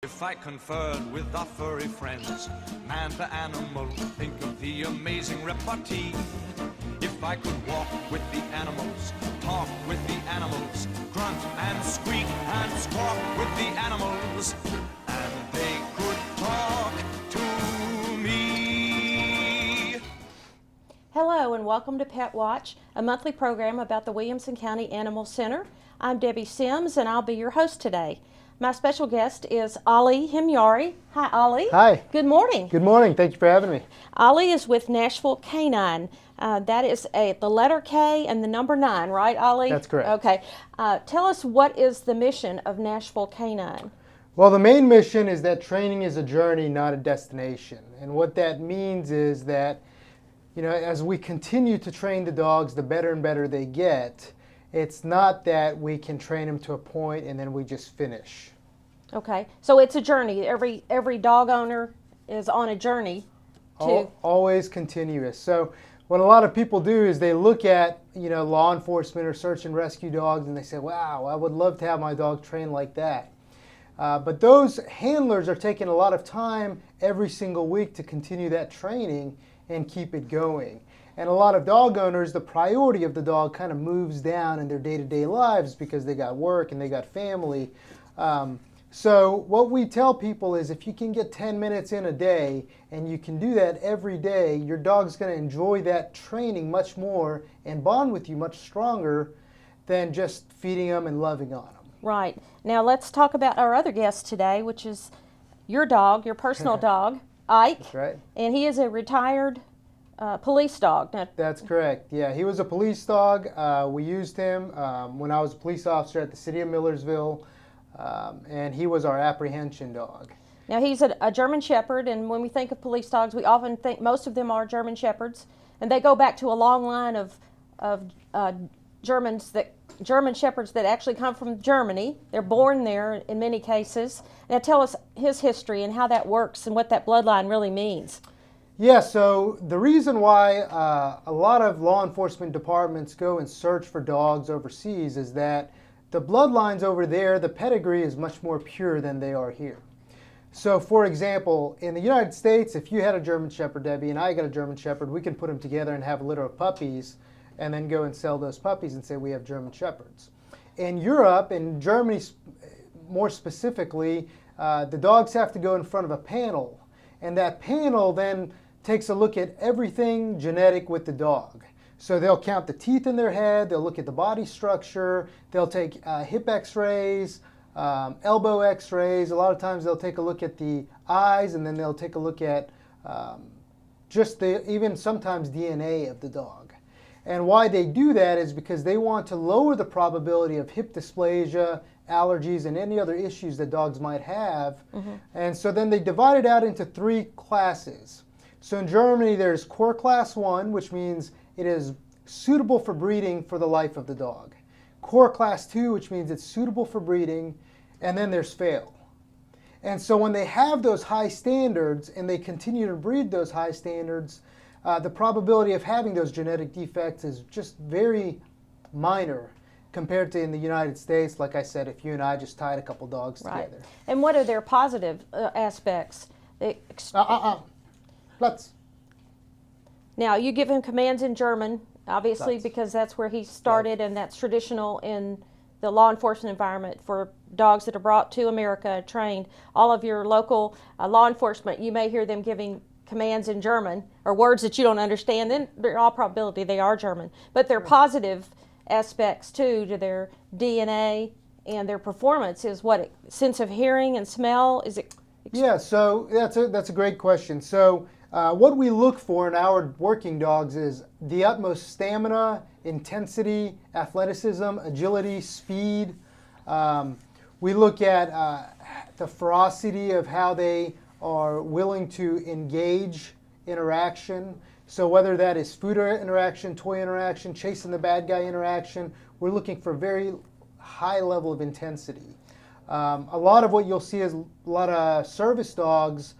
If I conferred with our furry friends, man to animal, think of the amazing repartee. If I could walk with the animals, talk with the animals, grunt and squeak and squawk with the animals, and they could talk to me. Hello and welcome to Pet Watch, a monthly program about the Williamson County Animal Center. I'm Debbie Sims and I'll be your host today. My special guest is Ollie Hemyari. Hi, Ollie. Hi. Good morning. Good morning. Thank you for having me. Ollie is with Nashville K-9. That is the letter K and the number 9, right, Ollie? That's correct. Okay. Tell us, what is the mission of Nashville K-9? Well, the main mission is that training is a journey, not a destination. And what that means is that, as we continue to train the dogs, the better and better they get. It's not that we can train them to a point and then we just finish. Okay. So it's a journey. Every dog owner is on a journey to... Always continuous. So what a lot of people do is they look at, law enforcement or search and rescue dogs and they say, wow, I would love to have my dog trained like that. But those handlers are taking a lot of time every single week to continue that training and keep it going. And a lot of dog owners, the priority of the dog kind of moves down in their day-to-day lives because they got work and they got family. So what we tell people is if you can get 10 minutes in a day and you can do that every day, your dog's going to enjoy that training much more and bond with you much stronger than just feeding them and loving on them. Right. Now let's talk about our other guest today, which is your dog, your personal dog, Ike. That's right. And he is a retired police dog. Now, that's correct. Yeah, he was a police dog. We used him when I was a police officer at the city of Millersville, and he was our apprehension dog. Now he's a German Shepherd, and when we think of police dogs, we often think most of them are German Shepherds, and they go back to a long line of German Shepherds that actually come from Germany. They're born there in many cases. Now tell us his history and how that works and what that bloodline really means. Yeah, so the reason why a lot of law enforcement departments go and search for dogs overseas is that the bloodlines over there, the pedigree is much more pure than they are here. So for example, in the United States, if you had a German Shepherd, Debbie, and I got a German Shepherd, we can put them together and have a litter of puppies and then go and sell those puppies and say we have German Shepherds. In Europe, in Germany more specifically, the dogs have to go in front of a panel, and that panel then takes a look at everything genetic with the dog. So they'll count the teeth in their head, they'll look at the body structure, they'll take hip x-rays, elbow x-rays. A lot of times they'll take a look at the eyes, and then they'll take a look at even sometimes DNA of the dog. And why they do that is because they want to lower the probability of hip dysplasia, allergies, and any other issues that dogs might have. Mm-hmm. And so then they divide it out into 3 classes. So in Germany, there's core class 1, which means it is suitable for breeding for the life of the dog. Core class 2, which means it's suitable for breeding, and then there's fail. And so when they have those high standards and they continue to breed those high standards, the probability of having those genetic defects is just very minor compared to in the United States. Like I said, if you and I just tied a couple dogs together. And what are their positive aspects? Platz. Now, you give him commands in German, obviously, Platz. because that's where he started, and that's traditional in the law enforcement environment for dogs that are brought to America, trained. All of your local law enforcement, you may hear them giving commands in German or words that you don't understand. Then, in all probability, they are German. But their positive aspects, too, to their DNA and their performance is what? Sense of hearing and smell? Is it? Yeah, so that's a great question. So what we look for in our working dogs is the utmost stamina, intensity, athleticism, agility, speed. We look at the ferocity of how they are willing to engage interaction. So whether that is food interaction, toy interaction, chasing the bad guy interaction, we're looking for very high level of intensity. A lot of what you'll see is a lot of service dogs,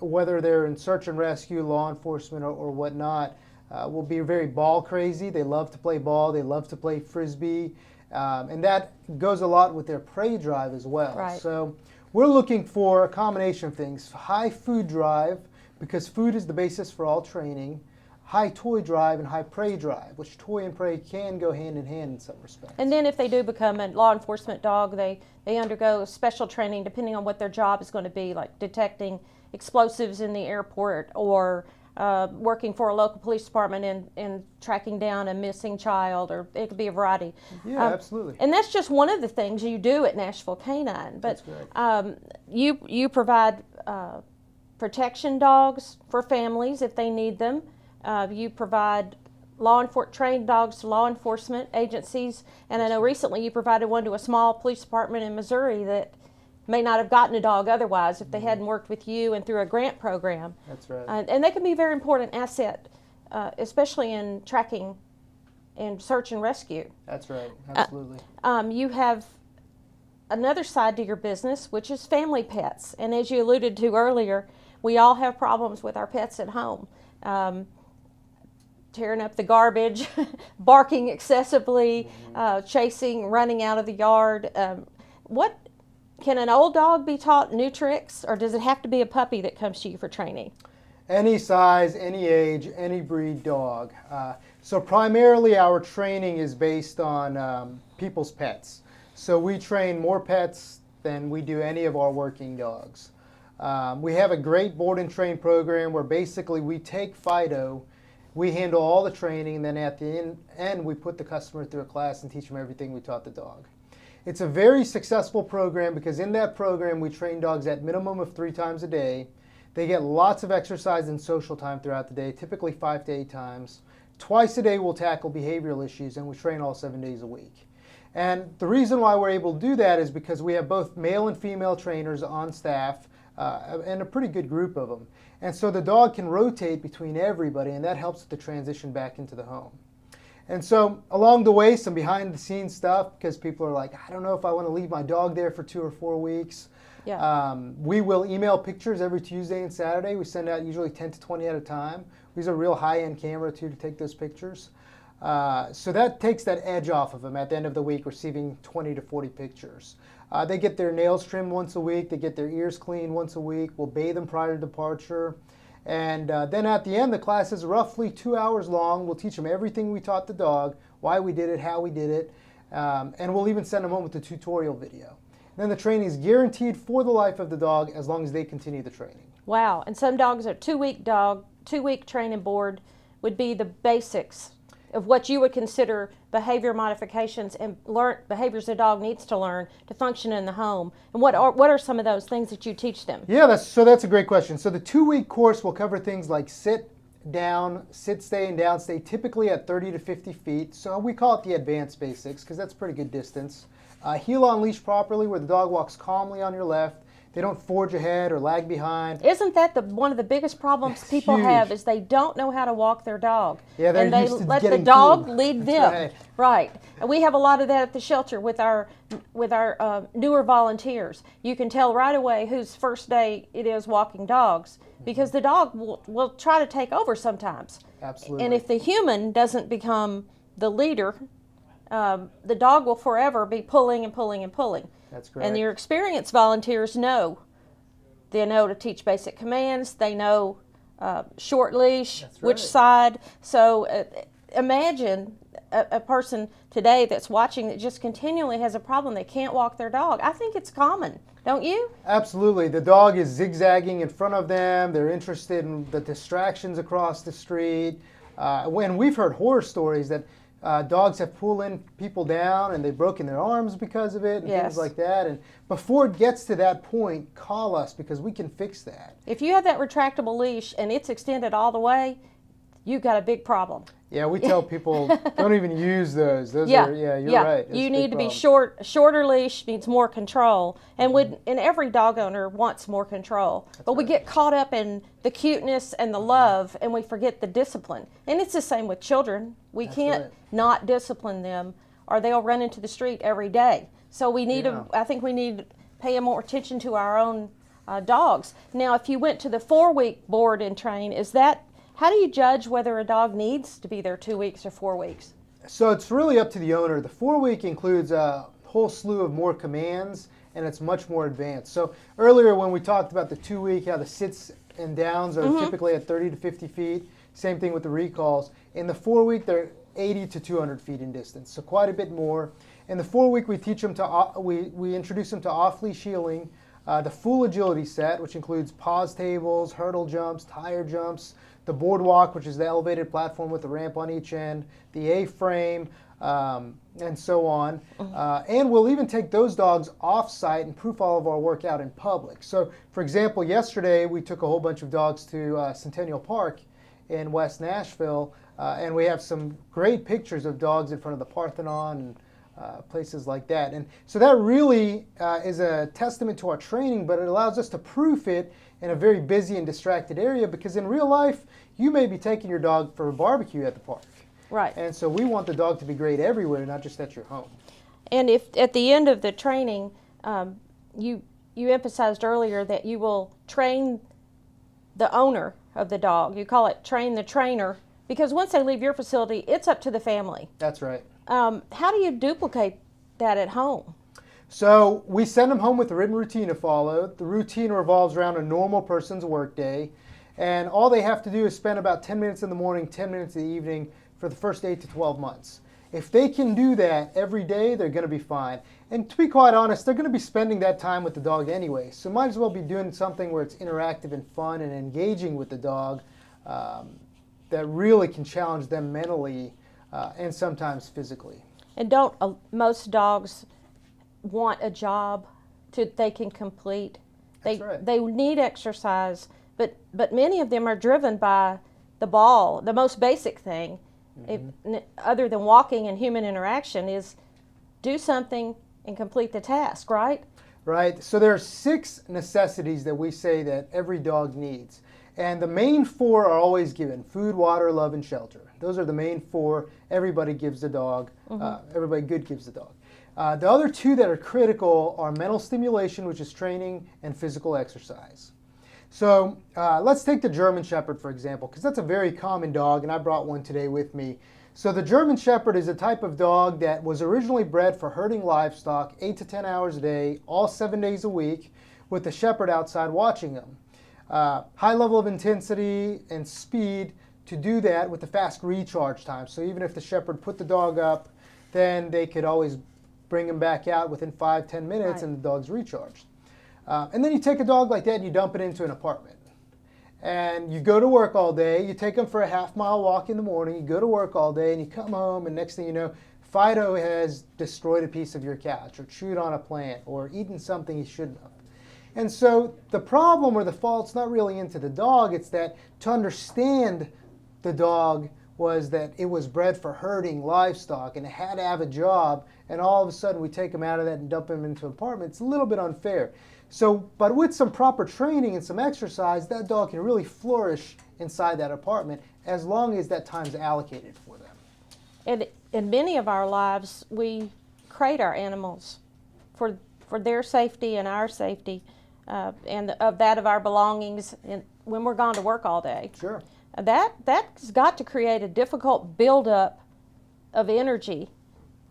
whether they're in search and rescue, law enforcement, or whatnot, will be very ball crazy. They love to play ball. They love to play frisbee. And that goes a lot with their prey drive as well. Right. So we're looking for a combination of things. High food drive, because food is the basis for all training. High toy drive and high prey drive, which toy and prey can go hand in hand in some respects. And then if they do become a law enforcement dog, they undergo special training depending on what their job is going to be, like detecting explosives in the airport or working for a local police department and tracking down a missing child, or it could be a variety. Yeah, absolutely. And that's just one of the things you do at Nashville K-9. But you provide protection dogs for families if they need them. You provide trained dogs to law enforcement agencies, and I know recently you provided one to a small police department in Missouri that may not have gotten a dog otherwise if they hadn't worked with you and through a grant program. That's right. And they can be a very important asset, especially in tracking and search and rescue. That's right, absolutely. You have another side to your business, which is family pets. And as you alluded to earlier, we all have problems with our pets at home. Tearing up the garbage, barking excessively, chasing, running out of the yard. What can an old dog be taught new tricks, or does it have to be a puppy that comes to you for training? Any size, any age, any breed dog. So primarily our training is based on people's pets. So we train more pets than we do any of our working dogs. We have a great board and train program where basically we take Fido, we handle all the training, and then at the end we put the customer through a class and teach them everything we taught the dog. It's a very successful program because in that program we train dogs at minimum of 3 times a day. They get lots of exercise and social time throughout the day, typically 5 to 8 times. Twice a day we'll tackle behavioral issues, and we train all 7 days a week. And the reason why we're able to do that is because we have both male and female trainers on staff, and a pretty good group of them. And so the dog can rotate between everybody, and that helps with the transition back into the home. And so along the way, some behind the scenes stuff, because people are like, I don't know if I want to leave my dog there for 2 or 4 weeks. Yeah. We will email pictures every Tuesday and Saturday. We send out usually 10 to 20 at a time. We use a real high-end camera too to take those pictures. So that takes that edge off of them at the end of the week, receiving 20 to 40 pictures. They get their nails trimmed once a week. They get their ears cleaned once a week. We'll bathe them prior to departure. And then at the end, the class is roughly 2 hours long. We'll teach them everything we taught the dog, why we did it, how we did it, and we'll even send them home with a tutorial video. Then the training is guaranteed for the life of the dog as long as they continue the training. Wow. And some dogs are 2-week training board would be the basics of what you would consider behavior modifications and behaviors a dog needs to learn to function in the home. And what are some of those things that you teach them? Yeah, that's a great question. So the 2-week course will cover things like sit, down, sit, stay, and down stay, typically at 30 to 50 feet. So we call it the advanced basics because that's pretty good distance. Heel on leash properly, where the dog walks calmly on your left. They don't forge ahead or lag behind. Isn't that one of the biggest problems people have is they don't know how to walk their dog. Yeah, and they used to let the getting dog pulled. lead That's them. right. Right. And we have a lot of that at the shelter with our newer volunteers. You can tell right away whose first day it is walking dogs because the dog will try to take over sometimes. Absolutely. And if the human doesn't become the leader, the dog will forever be pulling and pulling and pulling. That's correct. And your experienced volunteers know. They know to teach basic commands. They know short leash, That's which right. side. So imagine a person today that's watching that just continually has a problem. They can't walk their dog. I think it's common, don't you? Absolutely. The dog is zigzagging in front of them. They're interested in the distractions across the street. When we've heard horror stories that dogs have pulled in people down and they've broken their arms because of it and Yes. things like that. And before it gets to that point, call us because we can fix that. If you have that retractable leash and it's extended all the way, you've got a big problem. Yeah, we tell people don't even use those. Those Yeah, are, you're yeah. right. It's You a need big to be problem. shorter leash means more control, and every dog owner wants more control. But we get caught up in the cuteness and the love, and we forget the discipline. And it's the same with children. We can't right. not discipline them, or they'll run into the street every day. So we need Yeah. I think we need to pay more attention to our own dogs. Now, if you went to the 4-week board and train, how do you judge whether a dog needs to be there 2 weeks or 4 weeks? So it's really up to the owner. The 4-week includes a whole slew of more commands and it's much more advanced. So earlier when we talked about the 2-week, how the sits and downs are typically at 30 to 50 feet, same thing with the recalls. In the 4-week, they're 80 to 200 feet in distance, so quite a bit more. In the 4-week, we teach them to, we introduce them to off-leash heeling, the full agility set, which includes pause tables, hurdle jumps, tire jumps, the boardwalk, which is the elevated platform with the ramp on each end, the A-frame, and so on. And we'll even take those dogs off-site and proof all of our work out in public. So, for example, yesterday we took a whole bunch of dogs to Centennial Park in West Nashville, and we have some great pictures of dogs in front of the Parthenon and places like that. And so that really is a testament to our training, but it allows us to proof it in a very busy and distracted area, because in real life, you may be taking your dog for a barbecue at the park. Right. And so we want the dog to be great everywhere, not just at your home. And if at the end of the training, you emphasized earlier that you will train the owner of the dog. You call it train the trainer, because once they leave your facility, it's up to the family. That's right. How do you duplicate that at home? So we send them home with a written routine to follow. The routine revolves around a normal person's workday, and all they have to do is spend about 10 minutes in the morning, 10 minutes in the evening for the first 8 to 12 months. If they can do that every day, they're going to be fine. And to be quite honest, they're going to be spending that time with the dog anyway, so might as well be doing something where it's interactive and fun and engaging with the dog that really can challenge them mentally and sometimes physically. And don't most dogs want a job they can complete? That's right. They need exercise, but many of them are driven by the ball. The most basic thing, other than walking and human interaction, is do something and complete the task, right? Right. So there are 6 necessities that we say that every dog needs. And the main 4 are always given: food, water, love, and shelter. Those are the main 4 everybody gives the dog, everybody good gives the dog. The other 2 that are critical are mental stimulation, which is training, and physical exercise. So let's take the German Shepherd, for example, because that's a very common dog, and I brought one today with me. So the German Shepherd is a type of dog that was originally bred for herding livestock 8 to 10 hours a day, all 7 days a week, with the shepherd outside watching them. High level of intensity and speed to do that with a fast recharge time. So even if the shepherd put the dog up, then they could always bring him back out within 5-10 minutes, and the dog's recharged. And then you take a dog like that and you dump it into an apartment. And you go to work all day, you take him for a half-mile walk in the morning, you go to work all day, and you come home, and next thing you know, Fido has destroyed a piece of your couch, or chewed on a plant, or eaten something he shouldn't have. And so the problem or the fault's not really into the dog, it's that to understand the dog was that it was bred for herding livestock and it had to have a job, and all of a sudden we take him out of that and dump him into an apartment. It's a little bit unfair. So, but with some proper training and some exercise, that dog can really flourish inside that apartment as long as that time's allocated for them. And in many of our lives, we crate our animals for their safety and our safety, and of that of our belongings, and when we're gone to work all day. Sure. That's got to create a difficult buildup of energy.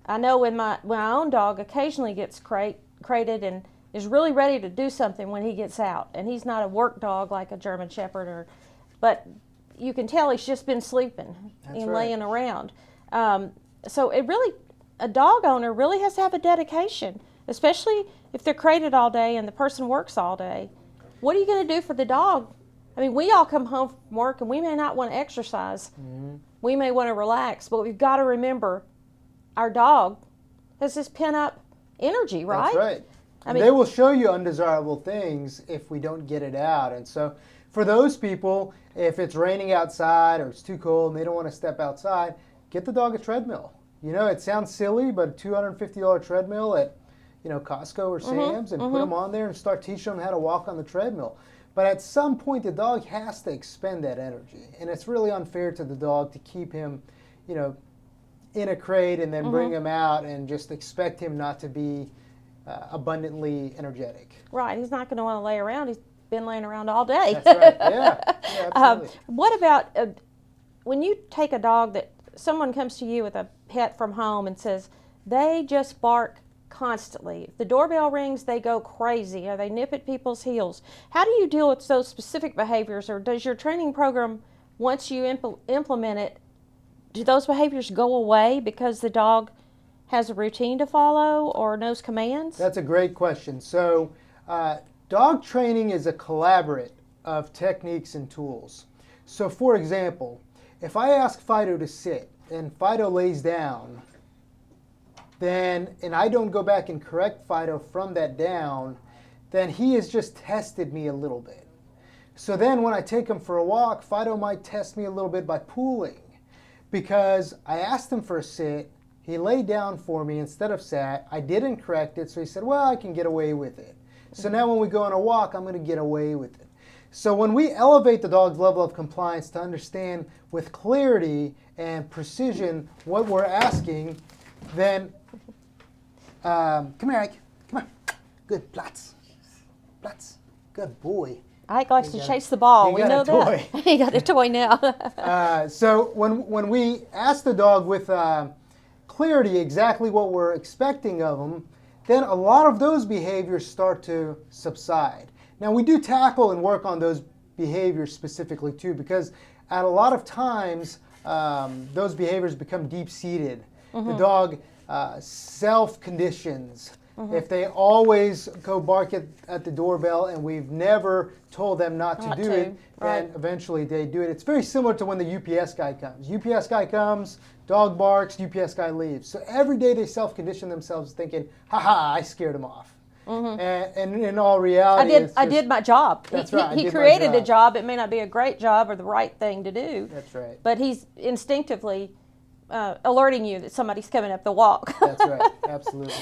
I know when my own dog occasionally gets crated and is really ready to do something when he gets out, and he's not a work dog like a German Shepherd, but you can tell he's just been sleeping and laying around. So a dog owner really has to have a dedication, especially if they're crated all day and the person works all day. What are you going to do for the dog? I mean, we all come home from work and we may not want to exercise. We may want to relax, but we've got to remember our dog has this pent-up energy, right? That's right. I mean, they will show you undesirable things if we don't get it out. And so for those people, if it's raining outside or it's too cold and they don't want to step outside, get the dog a treadmill. You know, it sounds silly, but a $250 treadmill at, Costco or Sam's, and put them on there and start teaching them how to walk on the treadmill. But at some point, the dog has to expend that energy. And it's really unfair to the dog to keep him, in a crate and then bring him out and just expect him not to be abundantly energetic. Right. He's not going to want to lay around. He's been laying around all day. That's right. Yeah, absolutely. What about when you take a dog that someone comes to you with a pet from home and says, they just bark constantly. If the doorbell rings, they go crazy, or they nip at people's heels. How do you deal with those specific behaviors, or does your training program, once you implement it, do those behaviors go away because the dog has a routine to follow or knows commands? That's a great question. So dog training is a collaborate of techniques and tools. So for example, if I ask Fido to sit and Fido lays down, and I don't go back and correct Fido from that down, then he has just tested me a little bit. So then when I take him for a walk, Fido might test me a little bit by pooling, because I asked him for a sit, he laid down for me instead of sat, I didn't correct it, so he said, well, I can get away with it. So now when we go on a walk, I'm going to get away with it. So when we elevate the dog's level of compliance to understand with clarity and precision what we're asking, then come here, Ike. Come on. Good. Platz. Platz. Good boy. Ike likes to chase the ball. We know that. He got a toy now. So when we ask the dog with clarity exactly what we're expecting of them, then a lot of those behaviors start to subside. Now we do tackle and work on those behaviors specifically too, because at a lot of times those behaviors become deep-seated. The dog self-conditions. If they always go bark at the doorbell and we've never told them not to do it, then eventually they do it. It's very similar to when the UPS guy comes. UPS guy comes, dog barks, UPS guy leaves. So every day they self-condition themselves thinking, ha, I scared him off. And in all reality, I did my job. That's right. He created a job. It may not be a great job or the right thing to do. That's right. But he's instinctively alerting you that somebody's coming up the walk. That's right. Absolutely.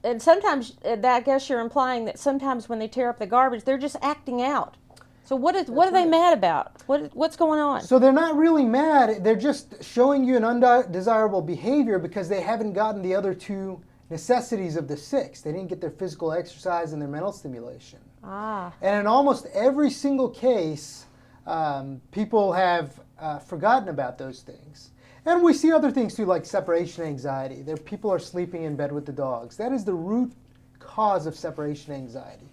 And sometimes, I guess you're implying that sometimes when they tear up the garbage, they're just acting out. So what are they mad about? What's going on? So they're not really mad. They're just showing you an undesirable behavior because they haven't gotten the other two necessities of the six. They didn't get their physical exercise and their mental stimulation. And in almost every single case, people have forgotten about those things. And we see other things too, like separation anxiety. People are sleeping in bed with the dogs. That is the root cause of separation anxiety.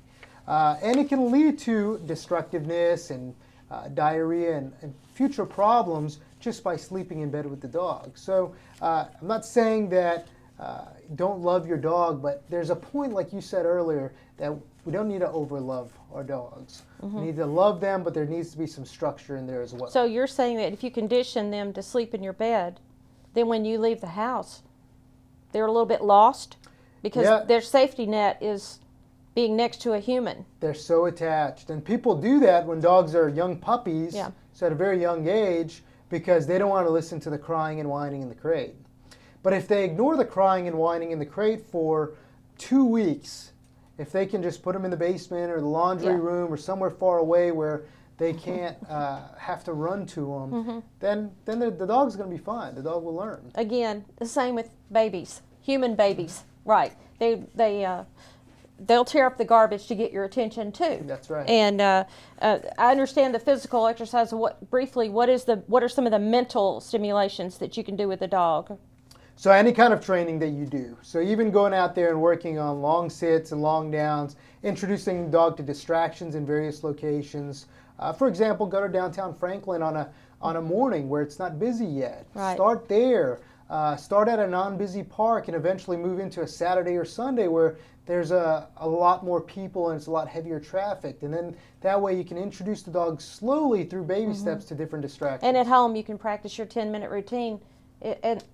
And it can lead to destructiveness and diarrhea and future problems just by sleeping in bed with the dog. So I'm not saying that don't love your dog, but there's a point, like you said earlier, that we don't need to overlove our dogs. We need to love them, but there needs to be some structure in there as well. So you're saying that if you condition them to sleep in your bed, then when you leave the house, they're a little bit lost because their safety net is being next to a human. They're so attached. And people do that when dogs are young puppies, so at a very young age, because they don't want to listen to the crying and whining in the crate. But if they ignore the crying and whining in the crate for 2 weeks, if they can just put them in the basement or the laundry room or somewhere far away where they can't have to run to them, then the dog's going to be fine. The dog will learn. Again, the same with babies, human babies, right? They'll tear up the garbage to get your attention too. That's right. And I understand the physical exercise. What are some of the mental stimulations that you can do with the dog? So any kind of training that you do. So even going out there and working on long sits and long downs, introducing the dog to distractions in various locations. For example, go to downtown Franklin on a morning where it's not busy yet. Right. Start there. Start at a non-busy park and eventually move into a Saturday or Sunday where there's a lot more people and it's a lot heavier traffic. And then that way you can introduce the dog slowly through baby steps to different distractions. And at home you can practice your 10-minute routine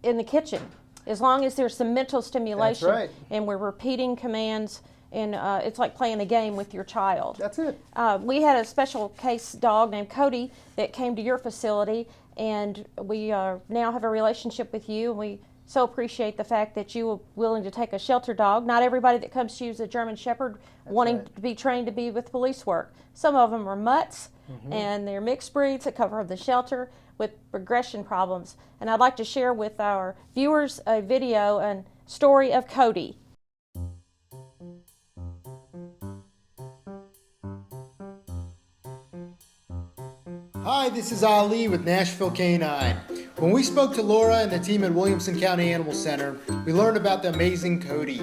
in the kitchen, as long as there's some mental stimulation. That's right. And we're repeating commands, and it's like playing a game with your child. That's it. We had a special case dog named Cody that came to your facility, and we now have a relationship with you, and we so appreciate the fact that you were willing to take a shelter dog. Not everybody that comes to you is a German Shepherd wanting to be trained to be with police work. Some of them are mutts, and they're mixed breeds that come from the shelter with regression problems. And I'd like to share with our viewers a video and story of Cody. Hi, this is Ali with Nashville K-9. When we spoke to Laura and the team at Williamson County Animal Center, we learned about the amazing Cody.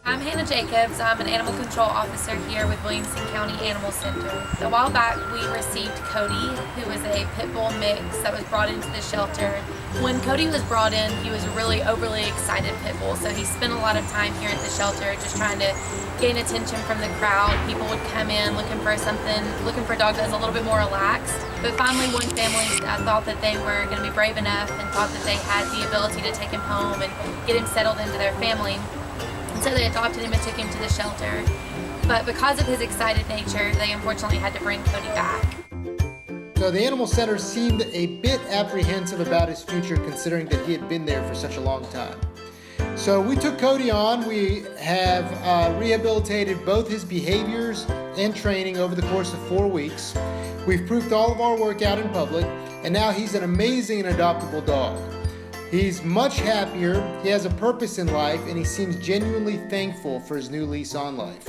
I'm Hannah Jacobs. I'm an animal control officer here with Williamson County Animal Center. A while back we received Cody, who was a pit bull mix that was brought into the shelter. When Cody was brought in, he was a really overly excited pit bull, so he spent a lot of time here at the shelter just trying to gain attention from the crowd. People would come in looking for a dog that was a little bit more relaxed. But finally one family thought that they were going to be brave enough and thought that they had the ability to take him home and get him settled into their family. And so they adopted him and took him to the shelter. But because of his excited nature, they unfortunately had to bring Cody back. So the Animal Center seemed a bit apprehensive about his future, considering that he had been there for such a long time. So we took Cody on. We have rehabilitated both his behaviors and training over the course of 4 weeks. We've proved all of our work out in public, and now he's an amazing and adoptable dog. He's much happier, he has a purpose in life, and he seems genuinely thankful for his new lease on life.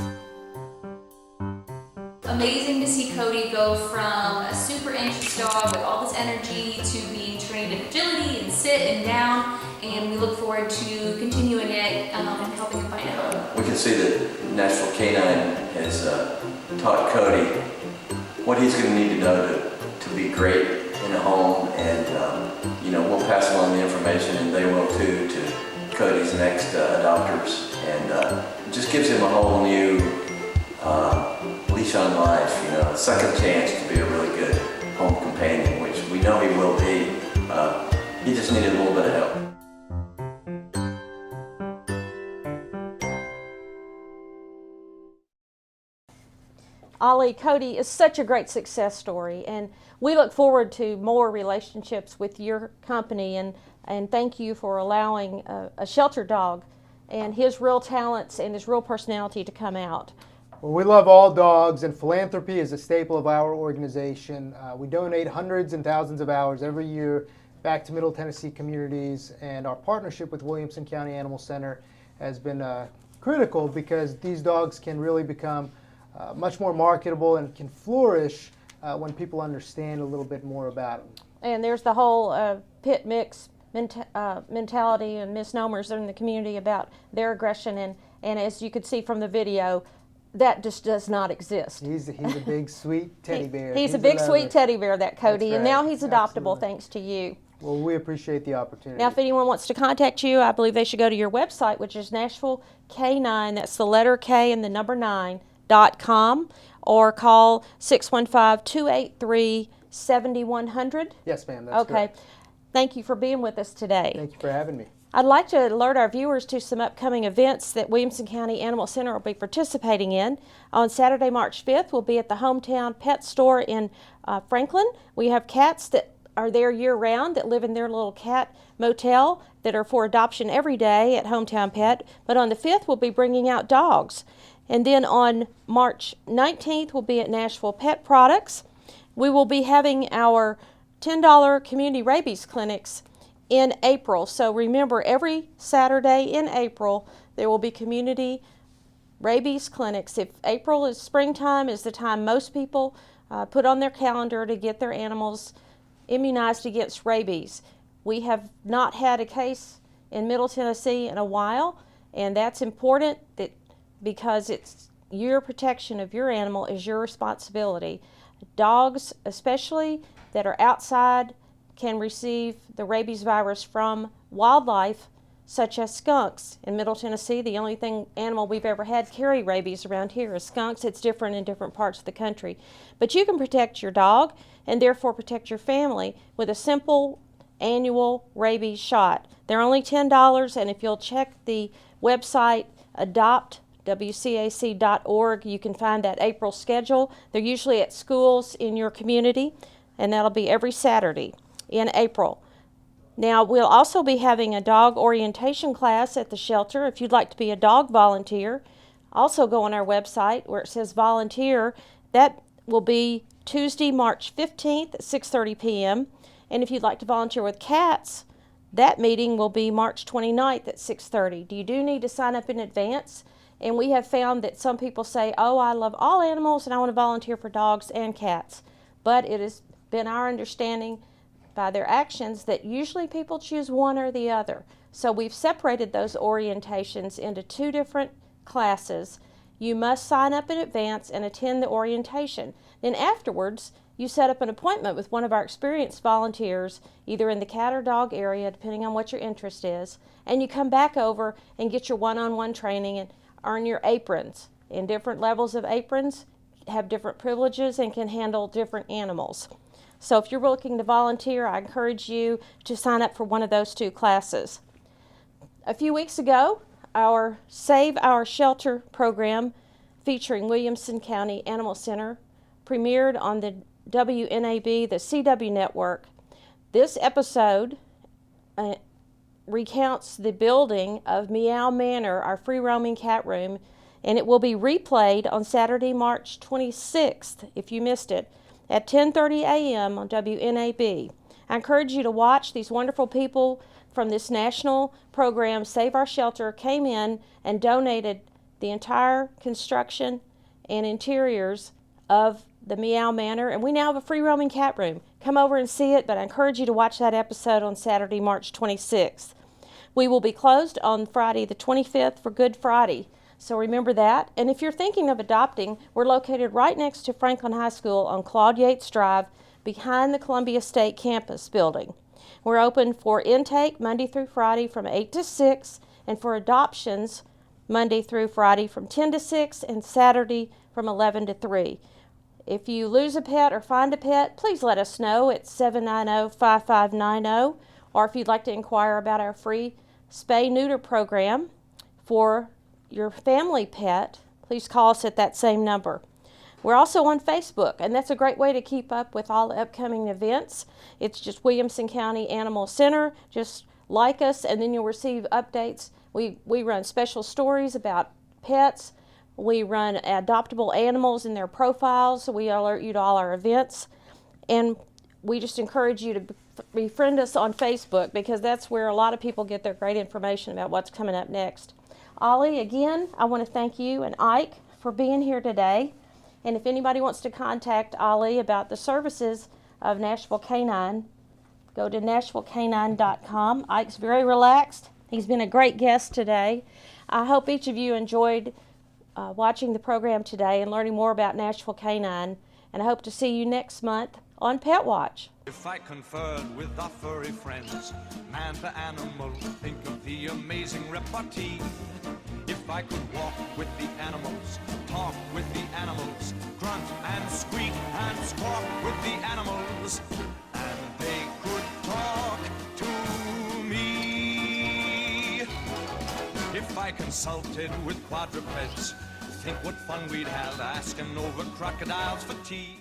Amazing to see Cody go from a super anxious dog with all this energy to being trained in agility and sit and down, and we look forward to continuing it and helping him find a home. We can see that Nashville K-9 has taught Cody what he's going to need to know to be great in a home, and we'll pass along the information, and they will too, to Cody's next adopters, and it just gives him a whole new leash on life, a second chance to be a really good home companion, which we know he will be. He just needed a little bit of help. Ollie, Cody is such a great success story, and we look forward to more relationships with your company, and thank you for allowing a shelter dog and his real talents and his real personality to come out. Well, we love all dogs, and philanthropy is a staple of our organization. We donate hundreds and thousands of hours every year back to Middle Tennessee communities, and our partnership with Williamson County Animal Center has been critical, because these dogs can really become much more marketable and can flourish when people understand a little bit more about them. And there's the whole pit mix mentality and misnomers in the community about their aggression, and as you could see from the video, that just does not exist. He's a big sweet teddy bear. He's a big sweet teddy bear, that Cody, and now he's adoptable. Absolutely. Thanks to you. Well, we appreciate the opportunity. Now, if anyone wants to contact you, I believe they should go to your website, which is Nashville K-9. That's the letter K and the number 9.com, or call 615-283-7100. Yes, ma'am. That's okay. correct. Thank you for being with us today. Thank you for having me. I'd like to alert our viewers to some upcoming events that Williamson County Animal Center will be participating in. On Saturday, March 5th, we'll be at the Hometown Pet Store in Franklin. We have cats that are there year-round that live in their little cat motel that are for adoption every day at Hometown Pet. But on the 5th, we'll be bringing out dogs. And then on March 19th, we'll be at Nashville Pet Products. We will be having our $10 community rabies clinics in April. So remember, every Saturday in April, there will be community rabies clinics. If April is springtime, is the time most people put on their calendar to get their animals immunized against rabies. We have not had a case in Middle Tennessee in a while, and that's important because it's your protection of your animal is your responsibility. Dogs, especially that are outside, can receive the rabies virus from wildlife such as skunks. In Middle Tennessee, the only animal we've ever had carry rabies around here is skunks. It's different in different parts of the country. But you can protect your dog and therefore protect your family with a simple annual rabies shot. They're only $10, and if you'll check the website adoptwcac.org, you can find that April schedule. They're usually at schools in your community, and that'll be every Saturday in April. Now, we'll also be having a dog orientation class at the shelter. If you'd like to be a dog volunteer, also go on our website where it says volunteer. That will be Tuesday, March 15th at 6:30 p.m. And if you'd like to volunteer with cats, that meeting will be March 29th at 6:30. You do need to sign up in advance. And we have found that some people say, oh, I love all animals and I want to volunteer for dogs and cats. But it has been our understanding by their actions that usually people choose one or the other. So we've separated those orientations into 2 different classes. You must sign up in advance and attend the orientation. Then afterwards, you set up an appointment with one of our experienced volunteers, either in the cat or dog area, depending on what your interest is, and you come back over and get your one-on-one training and earn your aprons. In different levels of aprons, have different privileges and can handle different animals. So if you're looking to volunteer, I encourage you to sign up for one of those 2 classes. A few weeks ago, our Save Our Shelter program featuring Williamson County Animal Center premiered on the WNAB, the CW network. This episode recounts the building of Meow Manor, our free roaming cat room, and it will be replayed on Saturday, March 26th, if you missed it, at 10:30 a.m. on WNAB. I encourage you to watch. These wonderful people from this national program, Save Our Shelter, came in and donated the entire construction and interiors of the Meow Manor, and we now have a free roaming cat room. Come over and see it, but I encourage you to watch that episode on Saturday, March 26th. We will be closed on Friday the 25th for Good Friday, so remember that. And if you're thinking of adopting, we're located right next to Franklin High School on Claude Yates Drive, behind the Columbia State Campus building. We're open for intake Monday through Friday from 8 to 6, and for adoptions Monday through Friday from 10 to 6, and Saturday from 11 to 3. If you lose a pet or find a pet, please let us know at 790-5590, or if you'd like to inquire about our free spay-neuter program for your family pet, please call us at that same number. We're also on Facebook, and that's a great way to keep up with all the upcoming events. It's just Williamson County Animal Center. Just like us, and then you'll receive updates. We run special stories about pets. We run adoptable animals in their profiles, so we alert you to all our events. And we just encourage you to befriend us on Facebook, because that's where a lot of people get their great information about what's coming up next. Ollie, again, I want to thank you and Ike for being here today. And if anybody wants to contact Ollie about the services of Nashville K-9, go to NashvilleK9.com. Ike's very relaxed. He's been a great guest today. I hope each of you enjoyed watching the program today and learning more about Nashville K-9. And I hope to see you next month on Pet Watch. If I conferred with our furry friends, man to animal, think of the amazing repartee. If I could walk with the animals, talk with the animals, grunt and squeak and squawk with the animals, and they could talk to me. If I consulted with quadrupeds, think what fun we'd have asking over crocodiles for tea.